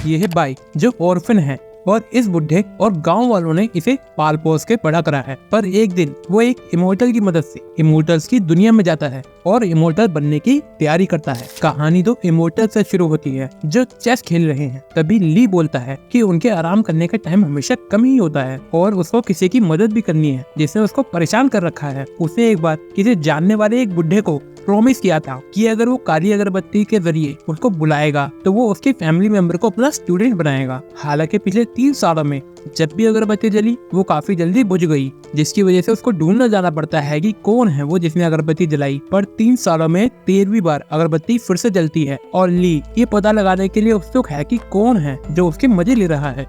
ये है बाई जो ऑर्फन है और इस बुढ़े और गांव वालों ने इसे पाल पोस के बड़ा करा है। पर एक दिन वो एक इमोर्टल की मदद से इमोर्टल्स की दुनिया में जाता है और इमोर्टल बनने की तैयारी करता है। कहानी तो इमोर्टल से शुरू होती है जो चेस खेल रहे हैं। तभी ली बोलता है कि उनके आराम करने का टाइम हमेशा कम ही होता है और उसको किसी की मदद भी करनी है जिसने उसको परेशान कर रखा है। उसने एक बार किसी जानने वाले एक बुढ़े को प्रॉमिस किया था कि अगर वो काली अगरबत्ती के जरिए उसको बुलाएगा तो वो उसके फैमिली मेंबर को अपना स्टूडेंट बनाएगा। हालांकि पिछले 3 सालों में जब भी अगरबत्ती जली वो काफी जल्दी बुझ गई, जिसकी वजह से उसको ढूंढना जाना पड़ता है कि कौन है वो जिसने अगरबत्ती जलाई। पर 3 सालों में 13वीं बार अगरबत्ती फिर से जलती है और ली ये पता लगाने के लिए उत्सुक है कि कौन है जो उसके मजे ले रहा है।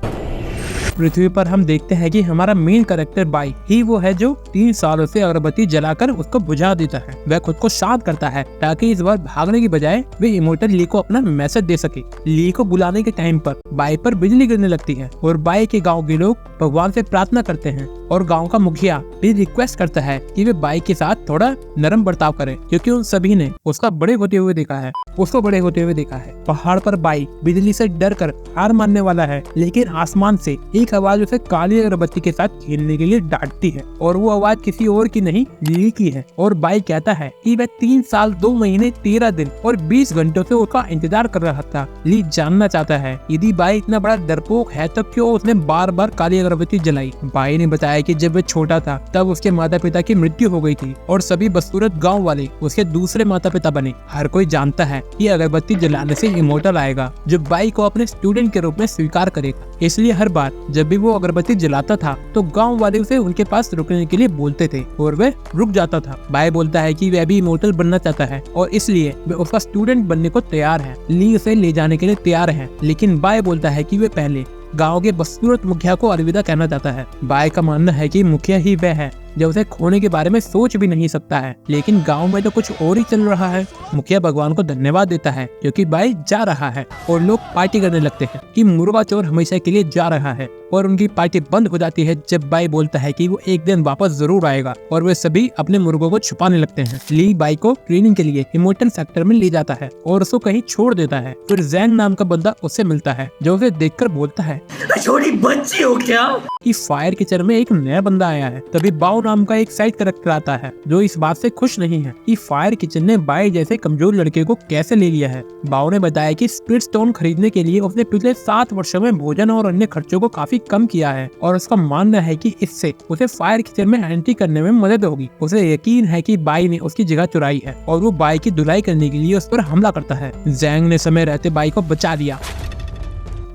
पृथ्वी पर हम देखते हैं कि हमारा मेन कैरेक्टर बाई ही वो है जो 3 सालों से अगरबत्ती जलाकर उसको बुझा देता है। वह खुद को शांत करता है ताकि इस बार भागने की बजाय वे इमोर्टल ली को अपना मैसेज दे सके। ली को बुलाने के टाइम पर बाई पर बिजली गिरने लगती है और बाई के गांव के लोग भगवान से प्रार्थना करते हैं और गांव का मुखिया भी रिक्वेस्ट करता है कि वे बाई के साथ थोड़ा नरम बर्ताव करें क्योंकि उन सभी ने उसको बड़े होते हुए देखा है। पहाड़ पर बाई बिजली से डर कर हार मानने वाला है, लेकिन आसमान से एक आवाज उसे काली अगरबत्ती के साथ खेलने के लिए डांटती है और वो आवाज किसी और की नहीं ली की है। और बाई कहता है कि वह 3 साल 2 महीने 13 दिन और 20 घंटों से उसका इंतजार कर रहा था। ली जानना चाहता है यदि बाई इतना बड़ा डरपोक है तो क्यों उसने बार बार काली अगरबत्ती जलाई। बाई ने बताया कि जब वह छोटा था तब उसके माता पिता की मृत्यु हो गई थी और सभी बदसूरत गाँव वाले उसके दूसरे माता पिता बने। हर कोई जानता है कि अगरबत्ती जलाने से इमोर्टल आएगा जो बाई को अपने स्टूडेंट के रूप में स्वीकार करेगा। इसलिए हर बार जब भी वो अगरबत्ती जलाता था तो गांव वाले उसे उनके पास रुकने के लिए बोलते थे और वह रुक जाता था। बाई बोलता है कि वह भी इमोर्टल बनना चाहता है और इसलिए वह उसका स्टूडेंट बनने को तैयार है। ली उसे ले जाने के लिए तैयार है, लेकिन बाई बोलता है कि वह पहले गांव के बदसूरत मुखिया को अलविदा कहना चाहता है। बाई का मानना है कि मुखिया ही वह है जो उसे खोने के बारे में सोच भी नहीं सकता है, लेकिन गांव में तो कुछ और ही चल रहा है। मुखिया भगवान को धन्यवाद देता है क्योंकि बाई जा रहा है और लोग पार्टी करने लगते हैं कि मुर्गा चोर हमेशा के लिए जा रहा है और उनकी पार्टी बंद हो जाती है जब बाई बोलता है कि वो एक दिन वापस जरूर आएगा और वे सभी अपने मुर्गों को छुपाने लगते हैं। ली बाई को ट्रेनिंग के लिए इमोर्टल सेक्टर में ले जाता है और उसको कहीं छोड़ देता है। फिर जैंग नाम का बंदा उससे मिलता है जो उसे देखकर बोलता है छोटी बच्ची हो क्या कि फायर किचन में एक नया बंदा आया है। तभी बाओ नाम का एक साइड कैरेक्टर आता है जो इस बात से खुश नहीं है कि फायर किचन ने बाई जैसे कमजोर लड़के को कैसे ले लिया है। बाओ ने बताया कि स्पिरिट स्टोन खरीदने के लिए उसने पिछले 7 वर्षों में भोजन और अन्य खर्चों को काफी कम किया है और उसका मानना है कि इससे उसे फायर किचन में एंट्री करने में मदद होगी। उसे यकीन है कि बाई ने उसकी जगह चुराई है और वो बाई की धुलाई करने के लिए उस पर हमला करता है। जैंग ने समय रहते बाई को बचा लिया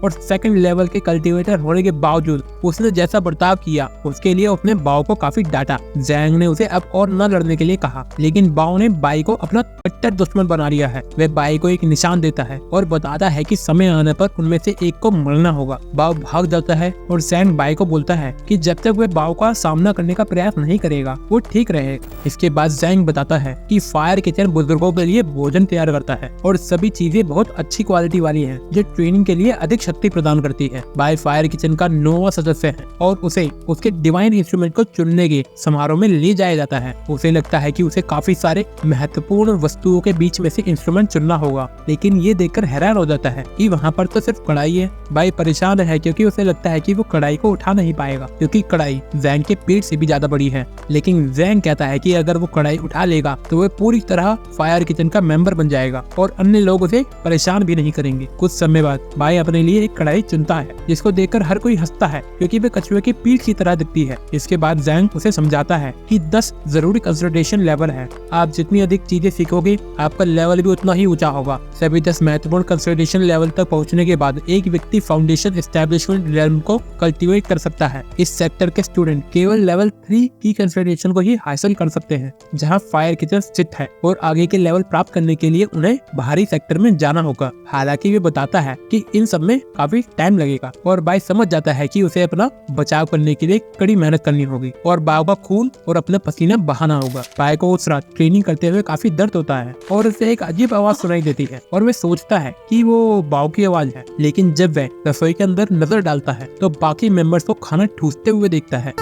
और 2nd लेवल के कल्टीवेटर होने के बावजूद उसने जैसा बर्ताव किया उसके लिए उसने बाओ को काफी डांटा। जैंग ने उसे अब और न लड़ने के लिए कहा, लेकिन बाओ ने बाई को अपना कट्टर दुश्मन बना लिया है। वह बाई को एक निशान देता है और बताता है कि समय आने पर उनमें से एक को मरना होगा। बाओ भाग जाता है और जैंग बाई को बोलता है कि जब तक वह बाओ का सामना करने का प्रयास नहीं करेगा वो ठीक रहेगा। इसके बाद जैंग बताता है कि फायर किचन बुजुर्गों के लिए भोजन तैयार करता है और सभी चीजें बहुत अच्छी क्वालिटी वाली है जो ट्रेनिंग के लिए अधिक शक्ति प्रदान करती है। बाई फायर किचन का 9वां सदस्य है और उसे उसके डिवाइन इंस्ट्रूमेंट को चुनने के समारोह में ले जाया जाता है। उसे लगता है कि उसे काफी सारे महत्वपूर्ण वस्तुओं के बीच में से इंस्ट्रूमेंट चुनना होगा, लेकिन ये देखकर हैरान हो जाता है कि वहाँ पर तो सिर्फ कढ़ाई है। बाई परेशान है क्योंकि उसे लगता है कि वो कढ़ाई को उठा नहीं पाएगा क्योंकि कढ़ाई जैंग के पेट से भी ज्यादा बड़ी है। लेकिन जैंग कहता है कि अगर वो कढ़ाई उठा लेगा तो वह पूरी तरह फायर किचन का मेंबर बन जाएगा और अन्य लोग उसे परेशान भी नहीं करेंगे। कुछ समय बाद बाई अपने लिए एक कढ़ाई चुनता है जिसको देखकर हर कोई हंसता है क्योंकि वे कछुए की पीठ की तरह दिखती है। इसके बाद जैंग उसे समझाता है कि 10 जरूरी कंसंट्रेशन लेवल है। आप जितनी अधिक चीजें सीखोगे आपका लेवल भी उतना ही ऊंचा होगा। सभी 10 महत्वपूर्ण कंसंट्रेशन लेवल तक पहुंचने के बाद एक व्यक्ति फाउंडेशन एस्टेब्लिशमेंट लेवल को कल्टीवेट कर सकता है। इस सेक्टर के स्टूडेंट केवल लेवल 3 की कंसंट्रेशन को ही हासिल कर सकते हैं जहाँ फायर किचन स्थित है और आगे के लेवल प्राप्त करने के लिए उन्हें बाहरी सेक्टर में जाना होगा। हालांकि वे बताता है कि इन सब में काफी टाइम लगेगा और बाई समझ जाता है कि उसे अपना बचाव करने के लिए कड़ी मेहनत करनी होगी और बाओ का खून और अपना पसीना बहाना होगा। बाई को उस रात ट्रेनिंग करते हुए काफी दर्द होता है और उसे एक अजीब आवाज सुनाई देती है और वह सोचता है कि वो बाओ की आवाज है, लेकिन जब वह रसोई के अंदर नजर डालता है तो बाकी मेंबर्स को खाना ठूसते हुए देखता है।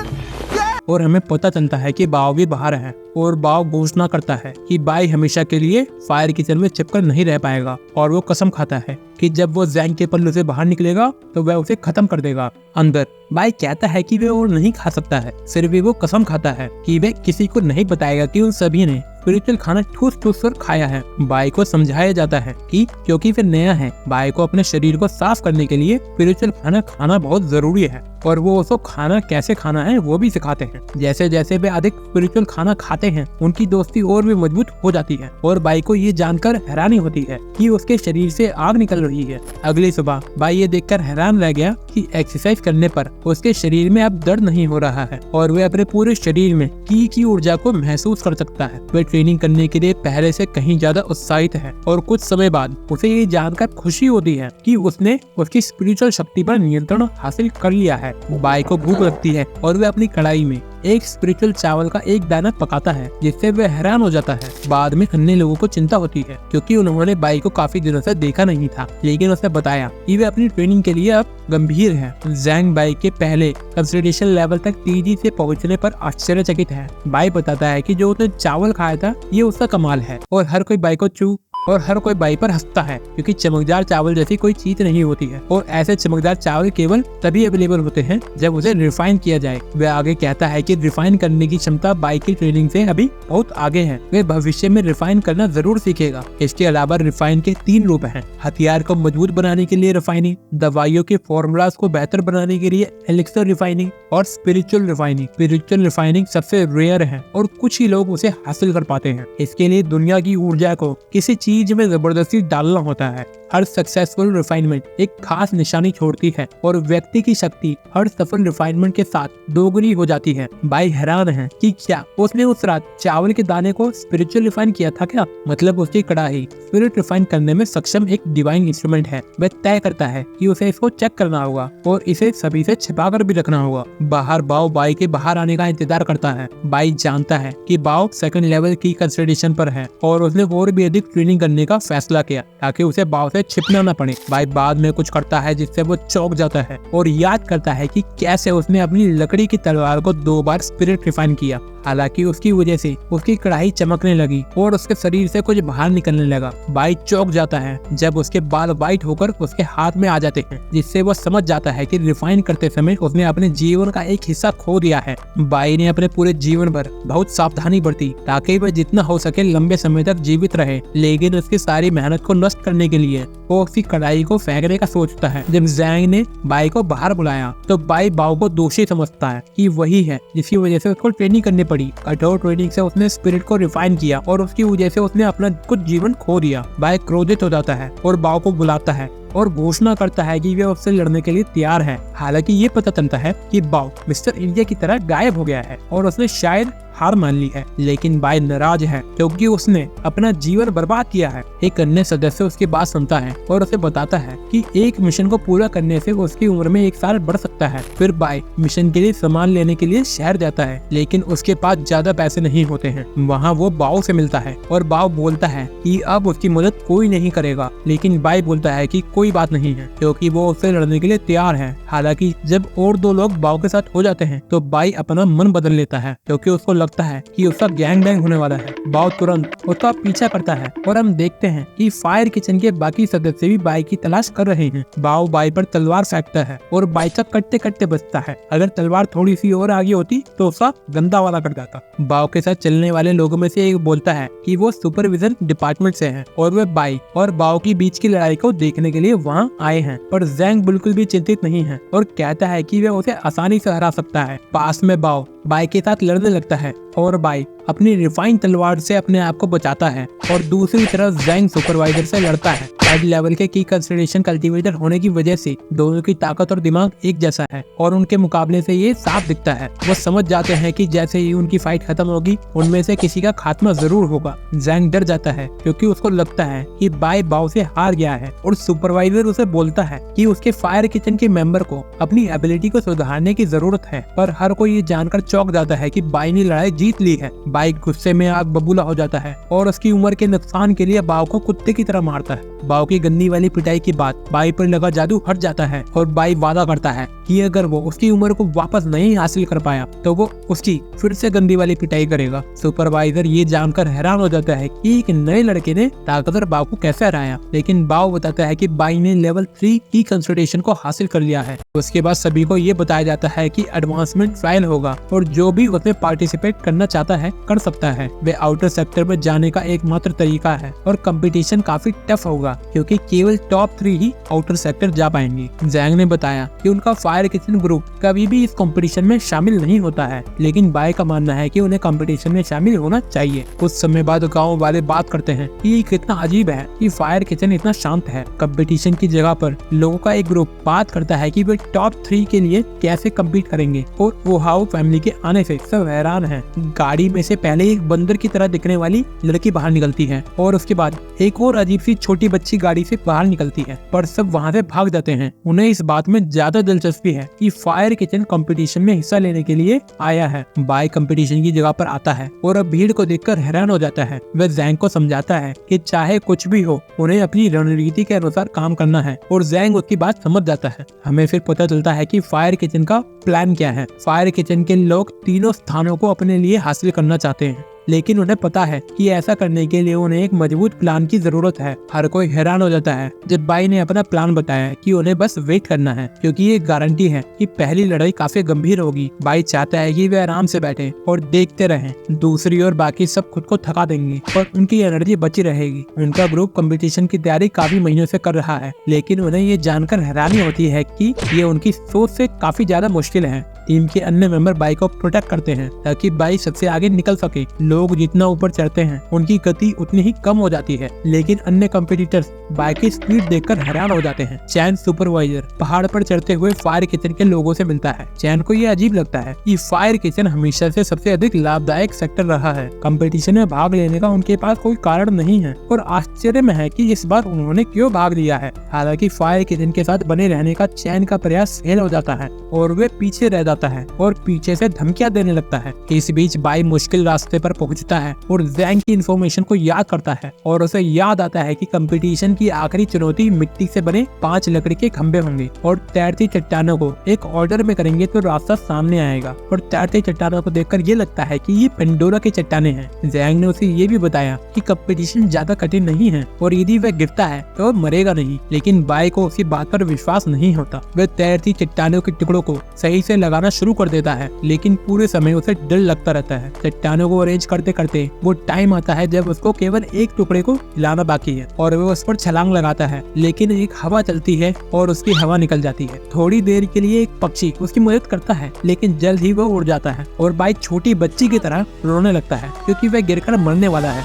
और हमें पता चलता है कि बाव भी बाहर है और बाव घोषणा करता है कि बाई हमेशा के लिए फायर किचन में चिपकर नहीं रह पाएगा और वो कसम खाता है कि जब वो जैंग के पल्लू से बाहर निकलेगा तो वह उसे खत्म कर देगा। अंदर बाई कहता है कि वे और नहीं खा सकता है, फिर भी वो कसम खाता है कि वे किसी को नहीं बताएगा कि उन सभी ने स्पिरिचुअल खाना ठूस ठूस कर खाया है। बाई को समझाया जाता है कि क्योंकि फिर नया है, बाई को अपने शरीर को साफ करने के लिए स्पिरिचुअल खाना खाना बहुत जरूरी है और वो उसको खाना कैसे खाना है वो भी सिखाते हैं। जैसे जैसे वे अधिक स्पिरिचुअल खाना खाते हैं उनकी दोस्ती और भी मजबूत हो जाती है और बाई को ये जानकर हैरानी होती है कि उसके शरीर से आग निकल रही है। अगली सुबह बाई ये देखकर हैरान रह गया कि एक्सरसाइज करने पर उसके शरीर में अब दर्द नहीं हो रहा है और वे अपने पूरे शरीर में की ऊर्जा को महसूस कर सकता है। वे ट्रेनिंग करने के लिए पहले से कहीं ज्यादा उत्साहित है और कुछ समय बाद उसे ये जानकर खुशी होती है कि उसने उसकी स्पिरिचुअल शक्ति पर नियंत्रण हासिल कर लिया है। बाई को भूख लगती है और वे अपनी कढ़ाई में एक स्पिरिचुअल चावल का एक दाना पकाता है जिससे वह हैरान हो जाता है। बाद में अन्य लोगों को चिंता होती है क्योंकि उन्होंने बाई को काफी दिनों से देखा नहीं था, लेकिन उसने बताया कि वे अपनी ट्रेनिंग के लिए अब गंभीर है। जैंग बाई के पहले कंसंट्रेशन लेवल तक तेजी से पहुंचने पर आश्चर्यचकित है। बाई बताता है कि जो उसने चावल खाया था ये उसका कमाल है और हर कोई बाई पर हंसता है क्योंकि चमकदार चावल जैसी कोई चीज नहीं होती है और ऐसे चमकदार चावल केवल तभी अवेलेबल होते हैं जब उसे रिफाइन किया जाए। वह आगे कहता है कि रिफाइन करने की क्षमता बाई की ट्रेनिंग से अभी बहुत आगे है। वह भविष्य में रिफाइन करना जरूर सीखेगा। इसके अलावा रिफाइन के 3 रूप हैं: हथियार को मजबूत बनाने के लिए रिफाइनिंग, दवाइयों के फॉर्मूलाज को बेहतर बनाने के लिए एलिक्सर रिफाइनिंग और स्पिरिचुअल रिफाइनिंग। स्पिरिचुअल रिफाइनिंग सबसे रेयर है और कुछ ही लोग उसे हासिल कर पाते हैं। इसके लिए दुनिया की ऊर्जा को किसी चीज में जबरदस्ती डालना होता है। हर सक्सेसफुल रिफाइनमेंट एक खास निशानी छोड़ती है और व्यक्ति की शक्ति हर सफल रिफाइनमेंट के साथ दोगुनी हो जाती है। बाई हैरान है कि क्या उसने उस रात चावल के दाने को स्पिरिचुअल रिफाइन किया था क्या? मतलब उसकी कड़ाही स्पिरिट रिफाइन करने में सक्षम एक डिवाइन इंस्ट्रूमेंट है। वह तय करता है कि उसे इसको चेक करना होगा और इसे सभी से छिपा कर भी रखना होगा। बाहर बाव बाई के बाहर आने का इंतजार करता है। बाई जानता है कि बाव सेकंड लेवल की कंसंट्रेशन पर है और उसने और भी अधिक ट्रेनिंग करने का फैसला किया ताकि उसे बाव से छिपना न पड़े। बाई बाद में कुछ करता है जिससे वो चौंक जाता है और याद करता है कि कैसे उसने अपनी लकड़ी की तलवार को 2 बार स्पिरिट रिफाइन किया। हालांकि उसकी वजह से उसकी कढ़ाई चमकने लगी और उसके शरीर से कुछ बाहर निकलने लगा। बाई चौंक जाता है जब उसके बाल व्हाइट होकर उसके हाथ में आ जाते हैं, जिससे वो समझ जाता है कि रिफाइन करते समय उसने अपने जीवन का एक हिस्सा खो दिया है। बाई ने अपने पूरे जीवन भर बहुत सावधानी बरती ताकि वह जितना हो सके लंबे समय तक जीवित रहे, लेकिन उसकी सारी मेहनत को नष्ट करने के लिए वो उसकी कढ़ाई को फेंकने का सोचता है। जब जैंग ने बाई को बाहर बुलाया तो बाई बाव को दोषी समझता है कि वही है जिसकी वजह से उसको ट्रेनिंग करनी पड़ी। कठोर ट्रेनिंग से उसने स्पिरिट को रिफाइन किया और उसकी वजह से उसने अपना कुछ जीवन खो दिया। बाई क्रोधित हो जाता है और बाव को बुलाता है और घोषणा करता है कि वह उससे लड़ने के लिए तैयार है। हालांकि ये पता चलता है कि बाव मिस्टर इंडिया की तरह गायब हो गया है और उसने शायद हार मान ली है, लेकिन बाई नाराज है क्योंकि उसने अपना जीवन बर्बाद किया है। एक अन्य सदस्य उसकी बात सुनता है और उसे बताता है कि एक मिशन को पूरा करने से उसकी उम्र में 1 साल बढ़ सकता है। फिर बाई मिशन के लिए सामान लेने के लिए शहर जाता है, लेकिन उसके पास ज्यादा पैसे नहीं होते हैं। वहाँ वो बाव से मिलता है और बाव बोलता है कि अब उसकी मदद कोई नहीं करेगा, लेकिन बाई बोलता है कि कोई बात नहीं है क्योंकि वो उससे लड़ने के लिए तैयार है। हालांकि जब और 2 लोग बाव के साथ हो जाते हैं तो बाई अपना मन बदल लेता है क्योंकि उसको लगता है कि उसका गैंग बैंग होने वाला है। बाव तुरंत उसका पीछा करता है और हम देखते हैं कि फायर किचन के बाकी सदस्य भी बाई की तलाश कर रहे हैं। बाव बाई पर तलवार फेंकता है और बाई का कटते कटते बचता है। अगर तलवार थोड़ी सी और आगे होती तो उसका गंदा वाला कट जाता। बाव के साथ चलने वाले लोगों में से एक बोलता है कि वो सुपरविजन डिपार्टमेंट से है और वे बाई और बाव की बीच की लड़ाई को देखने के लिए वहाँ आए हैं। पर जैंग बिल्कुल भी चिंतित नहीं है और कहता है कि वह उसे आसानी से हरा सकता है। पास में बाव बाई के साथ लड़ने लगता है और बाई अपनी रिफाइन तलवार से अपने आप को बचाता है और दूसरी तरफ जैंग सुपरवाइजर से लड़ता है। हाई लेवल के की कंसंट्रेशन कल्टीवेटर होने की वजह से दोनों की ताकत और दिमाग एक जैसा है और उनके मुकाबले से ये साफ दिखता है। वो समझ जाते हैं कि जैसे ही उनकी फाइट खत्म होगी उनमें से किसी का खात्मा जरूर होगा। जैंग डर जाता है क्योंकि उसको लगता है कि बाई बाव से हार गया है और सुपरवाइजर उसे बोलता है कि उसके फायर किचन के मेंबर को अपनी एबिलिटी को सुधारने की जरूरत है। पर हर कोई ये जानकर चौंक जाता है कि बाई ने लड़ाई जीत जीत ली है। बाई गुस्से में आग बबूला हो जाता है और उसकी उम्र के नुकसान के लिए बाव को कुत्ते की तरह मारता है। बाव की गंदी वाली पिटाई के बाद बाई पर लगा जादू हट जाता है और बाई वादा करता है कि अगर वो उसकी उम्र को वापस नहीं हासिल कर पाया तो वो उसकी फिर से गंदी वाली पिटाई करेगा। सुपरवाइजर ये जानकर हैरान हो जाता है कि एक नए लड़के ने ताकतवर बाव को कैसे हराया, लेकिन बाव बताता है कि बाई ने लेवल 3 की कंसल्टेशन को हासिल कर लिया है। उसके बाद सभी को ये बताया जाता है कि एडवांसमेंट ट्रायल होगा और जो भी उसमें पार्टिसिपेट करना चाहता है कर सकता है। वे आउटर सेक्टर में जाने का एकमात्र तरीका है और कंपटीशन काफी टफ होगा क्योंकि केवल टॉप 3 ही आउटर सेक्टर जा पाएंगे। जैंग ने बताया कि उनका फायर किचन ग्रुप कभी भी इस कंपटीशन में शामिल नहीं होता है, लेकिन बाय का मानना है कि उन्हें कंपटीशन में शामिल होना चाहिए। कुछ समय बाद गाँव वाले बात करते हैं कि ये कितना अजीब है कि फायर किचन इतना शांत है। कंपटीशन की जगह पर लोगों का एक ग्रुप बात करता है कि वे टॉप 3 के लिए कैसे कम्पीट करेंगे और वो हाउ फैमिली के आने से सब हैरान हैं। गाड़ी में से पहले एक बंदर की तरह दिखने वाली लड़की बाहर निकलती है और उसके बाद एक और अजीब सी छोटी बच्ची गाड़ी से बाहर निकलती है, पर सब वहाँ से भाग जाते हैं। उन्हें इस बात में ज्यादा दिलचस्पी है कि फायर किचन कंपटीशन में हिस्सा लेने के लिए आया है। बाय कंपटीशन की जगह पर आता है और अब भीड़ को देखकर हैरान हो जाता है। वह जैंग को समझाता है कि चाहे कुछ भी हो उन्हें अपनी रणनीति के अनुसार काम करना है और जैंग उसकी बात समझ जाता है। हमें फिर पता चलता है कि फायर किचन का प्लान क्या है। फायर किचन के लोग तीनों स्थानों को अपने लिए हासिल करना चाहते हैं, लेकिन उन्हें पता है कि ऐसा करने के लिए उन्हें एक मजबूत प्लान की जरूरत है। हर कोई हैरान हो जाता है जब बाई ने अपना प्लान बताया कि उन्हें बस वेट करना है क्योंकि ये गारंटी है कि पहली लड़ाई काफी गंभीर होगी। बाई चाहता है कि वे आराम से बैठे और देखते रहें। दूसरी ओर बाकी सब खुद को थका देंगे और उनकी एनर्जी बची रहेगी। उनका ग्रुप कंपटीशन की तैयारी काफी महीनों से कर रहा है, लेकिन उन्हें ये जानकर हैरानी होती है कि ये उनकी सोच से काफी ज्यादा मुश्किल है। टीम के अन्य मेंबर बाई को प्रोटेक्ट करते हैं ताकि बाई सबसे आगे निकल सके। लोग जितना ऊपर चढ़ते हैं उनकी गति उतनी ही कम हो जाती है, लेकिन अन्य कॉम्पिटिटर्स बाई की स्पीड देखकर हैरान हो जाते हैं। चैन सुपरवाइजर पहाड़ पर चढ़ते हुए फायर किचन के लोगों से मिलता है। चैन को ये अजीब लगता है कि फायर किचन हमेशा से सबसे अधिक लाभदायक सेक्टर रहा है। कंपटीशन में भाग लेने का उनके पास कोई कारण नहीं है और आश्चर्य में है कि इस बार उन्होंने क्यों भाग लिया है। हालांकि फायर किचन के साथ बने रहने का चैन का प्रयास फेल हो जाता है और वे पीछे रह जाता है और पीछे से धमकियां देने लगता है। इस बीच बाई मुश्किल रास्ते पर पहुंचता है और जैंग की इन्फॉर्मेशन को याद करता है और उसे याद आता है कि कंपटीशन की आखिरी चुनौती मिट्टी से बने 5 लकड़ी के खंभे होंगे और तैरती चट्टानों को एक ऑर्डर में करेंगे तो रास्ता सामने आएगा। और तैरती चट्टानों को देखकर ये लगता है कि ये पेंडोरा की चट्टानें हैं। जैंग ने उसे ये भी बताया कि कंपटीशन ज्यादा कठिन नहीं है और यदि वह गिरता है तो मरेगा नहीं, लेकिन बाई को उसकी बात पर विश्वास नहीं होता। वह तैरती चट्टानों के टुकड़ों को सही से लगाना शुरू कर देता है, लेकिन पूरे समय उसे डर लगता रहता है। चट्टानों को अरेंज करते करते वो टाइम आता है जब उसको केवल एक टुकड़े को हिलाना बाकी है और वो उस पर छलांग लगाता है, लेकिन एक हवा चलती है और उसकी हवा निकल जाती है। थोड़ी देर के लिए एक पक्षी उसकी मदद करता है, लेकिन जल्द ही वो उड़ जाता है और बाई छोटी बच्ची की तरह रोने लगता है क्योंकि वह गिरकर मरने वाला है।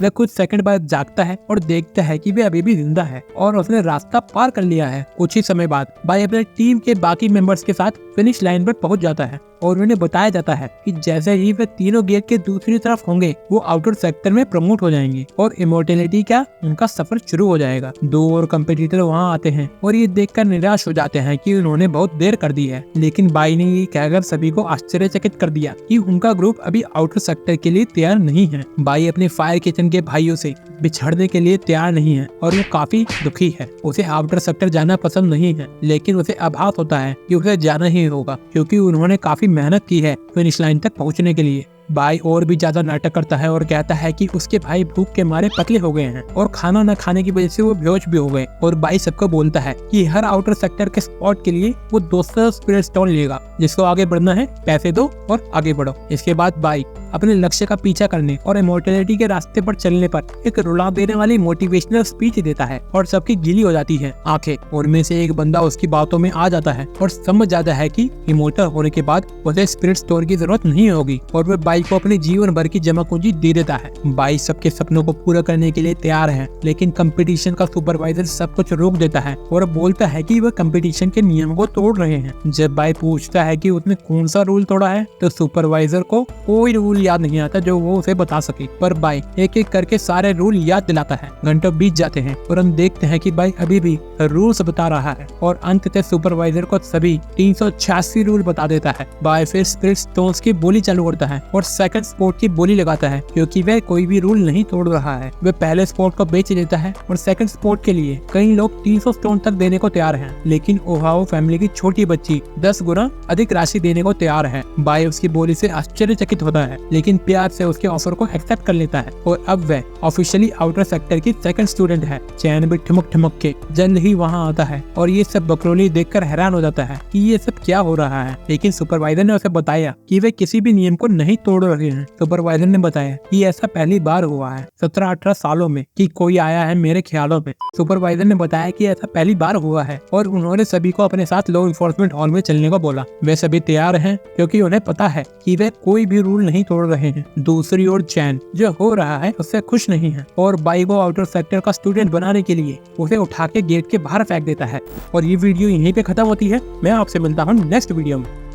वह कुछ सेकंड बाद जागता है और देखता है कि वह अभी भी जिंदा है और उसने रास्ता पार कर लिया है। कुछ ही समय बाद बाई अपने टीम के बाकी मेंबर्स के साथ फिनिश लाइन पर पहुंच जाता है और उन्हें बताया जाता है कि जैसे ही वे तीनों गेट के दूसरी तरफ होंगे वो आउटर सेक्टर में प्रमोट हो जाएंगे और इमोर्टैलिटी का उनका सफर शुरू हो जाएगा। 2 और कंपटीटर वहां आते हैं और ये देखकर निराश हो जाते हैं कि उन्होंने बहुत देर कर दी है, लेकिन बाई ने ये कहकर सभी को आश्चर्यचकित कर दिया कि उनका ग्रुप अभी आउटर सेक्टर के लिए तैयार नहीं है। बाई अपने फायर किचन के भाइयों से बिछड़ने के लिए तैयार नहीं है और वो काफी दुखी है। उसे आउटर सेक्टर जाना पसंद नहीं है, लेकिन उसे आभास होता है कि उसे जाना ही होगा क्योंकि उन्होंने काफी मेहनत की है फिनिश लाइन तक पहुंचने के लिए। बाई और भी ज्यादा नाटक करता है और कहता है कि उसके भाई भूख के मारे पतले हो गए हैं और खाना न खाने की वजह से वो बेहोश भी हो गए। और बाई सबको बोलता है कि हर आउटर सेक्टर के स्पॉट के लिए वो 200 स्पिरिट स्टोन लेगा। जिसको आगे बढ़ना है पैसे दो और आगे बढ़ो। इसके बाद बाई अपने लक्ष्य का पीछा करने और इमोर्टैलिटी के रास्ते पर चलने पर एक रुला देने वाली मोटिवेशनल स्पीच देता है और सबकी गीली हो जाती है आंखें। उनमें से एक बंदा उसकी बातों में आ जाता है और समझ जाता है कि इमोर्टल होने के बाद उसे स्पिरिट स्टोन की जरूरत नहीं होगी और वह बाई बाई को अपने जीवन भर की जमा पूंजी दे देता है। बाई सबके सपनों को पूरा करने के लिए तैयार है, लेकिन कंपटीशन का सुपरवाइजर सब कुछ रोक देता है और बोलता है कि वह कंपटीशन के नियम को तोड़ रहे हैं। जब बाई पूछता है कि उसने कौन सा रूल तोड़ा है, तो सुपरवाइजर को कोई रूल याद नहीं आता जो वो उसे बता सके, पर बाई एक एक करके सारे रूल याद दिलाता है। घंटों बीत जाते हैं और हम देखते हैं कि बाई अभी भी रूल्स बता रहा है और अंततः सुपरवाइजर को सभी 386 रूल बता देता है। बाई फिर स्पिरिट स्टोन्स की बोली चालू करता है और सेकंड स्पोर्ट की बोली लगाता है, क्योंकि वह कोई भी रूल नहीं तोड़ रहा है। वह पहले स्पोर्ट को बेच देता है और सेकंड स्पोर्ट के लिए कई लोग 300 स्टोन तक देने को तैयार हैं, लेकिन ओहाओ फैमिली की छोटी बच्ची 10 गुना अधिक राशि देने को तैयार है। बाई उसकी बोली से आश्चर्यचकित होता है, लेकिन प्यार से उसके ऑफर को एक्सेप्ट कर लेता है और अब वह ऑफिशियली आउटर सेक्टर की सेकंड स्टूडेंट है। चैन भी ठुमक ठुमक के जल्द ही वहाँ आता है और ये सब बकरोली देखकर हैरान हो जाता है कि ये सब क्या हो रहा है, लेकिन सुपरवाइजर ने उसे बताया कि वे किसी भी नियम को नहीं तोड़ रहे हैं। सुपरवाइजर ने बताया कि ऐसा पहली बार हुआ है 17-18 सालों में कि कोई आया है मेरे ख्यालों में। सुपरवाइजर ने बताया कि ऐसा पहली बार हुआ है और उन्होंने सभी को अपने साथ लॉ इन्फोर्समेंट हॉल में चलने को बोला। वे सभी तैयार हैं क्योंकि उन्हें पता है कि वे कोई भी रूल नहीं तोड़ रहे हैं। दूसरी ओर चैन जो हो रहा है उससे खुश नहीं है और बाई को आउटर सेक्टर का स्टूडेंट बनाने के लिए उसे उठा के गेट के बाहर फेंक देता है। और ये वीडियो यहीं पे खत्म होती है। मैं आपसे मिलता हूँ नेक्स्ट वीडियो में।